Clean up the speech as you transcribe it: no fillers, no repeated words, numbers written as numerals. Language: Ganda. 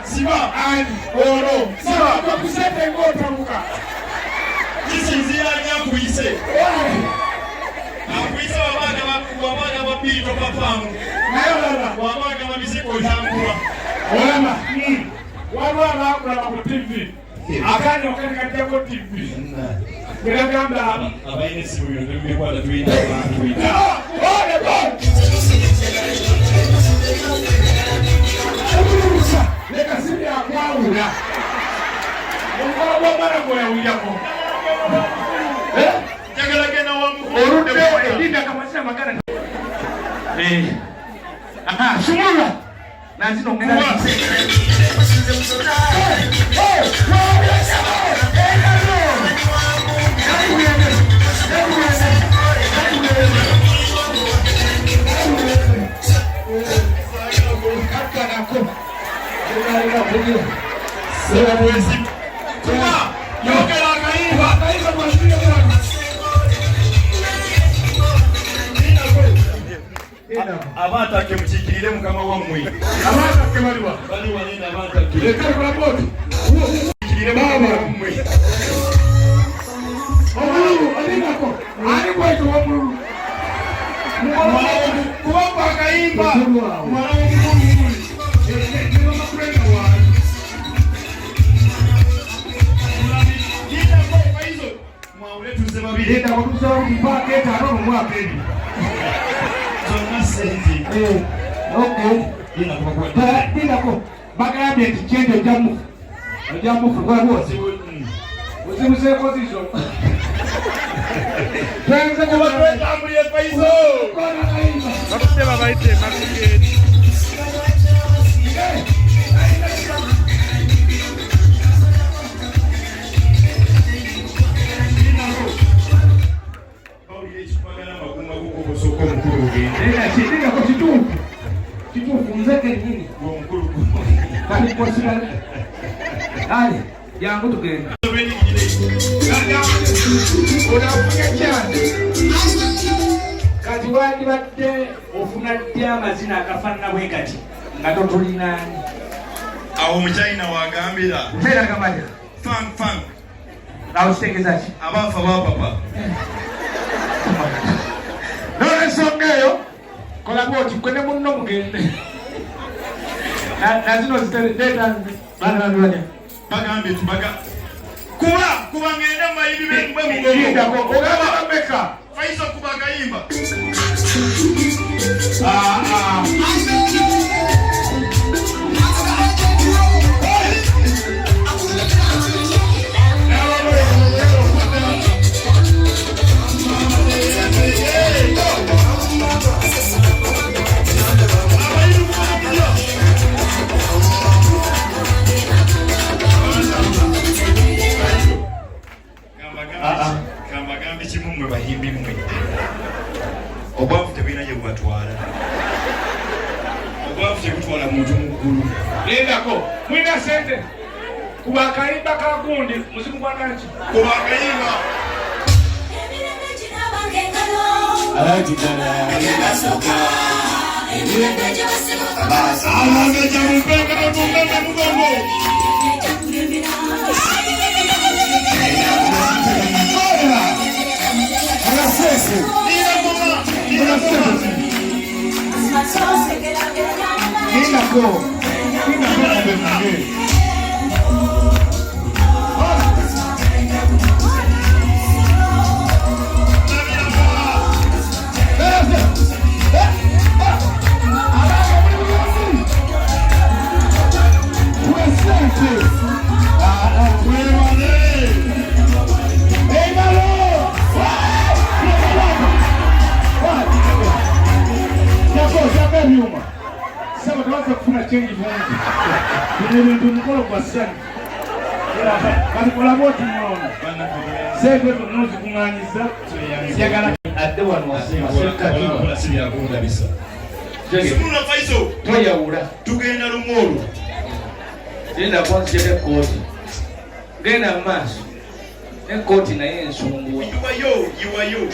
Siba and oro. Siba kusete ngota muka. Kisinzira nyakuise. Akuisa wabana wapito papamu. Wabana wabisiko yangua. Olama. Wabana wakula TV. Akani wakati yako TV. Ngagamba abaine simu ndio kwa tuita tuita. Ole bon. Leka simu ya kwaula. Mungu mara kwa uyako. Jagala kena wangu. Orude edinda kama sema magana. Aha, shumura. Na zino ngena. Abata kemuchikirire mukama wamwe. Abata kemaliwa. Bali wanenda abata kire. Ekala boto. Kirire mama wamwe. Omulu alinako. Ali kwetu wamulu. Kuomba kaimba. Nenda kwa kusema mpaka eta roho mwapeni. Zona senti. Okay. Nina kwa baada ya kitendo jamu. Jamu kwa wote. Usimse position. Tuanze kwa watu jamu ya paiso. Wakusema baite makike. Ndio kwa kitu mzeke nini? Kani kwa sura. Ali, yangu tugenda. Unafunga chani. Kati wadi bate ofuna tia mazina akafana wekati. Ngatotuli nani? Awo mchaina wagambira. Tera kamanya. Fang. Awo sitengezachi. Abafa papa. Songeyo kola boti kwene munno mugende na zino zitenda bana ndwanya bagambe tubaga kuba ngenda mayibi bemwe mugogo ko ogaba beka faizo kubaga imba chimumwe bahimbi mwe obwafu tebinaje kubatwala obwafu tekutwala muntu mukulu nendako mwina sente kubakaimba kagundi muzimu bwananchi kubakaimba alajidala alinasoka ebileteje basema basa alameja mpeka mpeka mugongo Sasa tuanze kufanya change mungu. Ni ndio mkolo kwa sana. Kati kola boti mnaona. Sasa tunozi kunganiza. Siyagala ade wanu wasema seka tu. Sisi ya kunga kabisa. Simuna faizo. Toya ura. Tugenda lumolu. Tenda kwanza chete koti. Genda maso. Ekoti na yeye nsungua. You are you.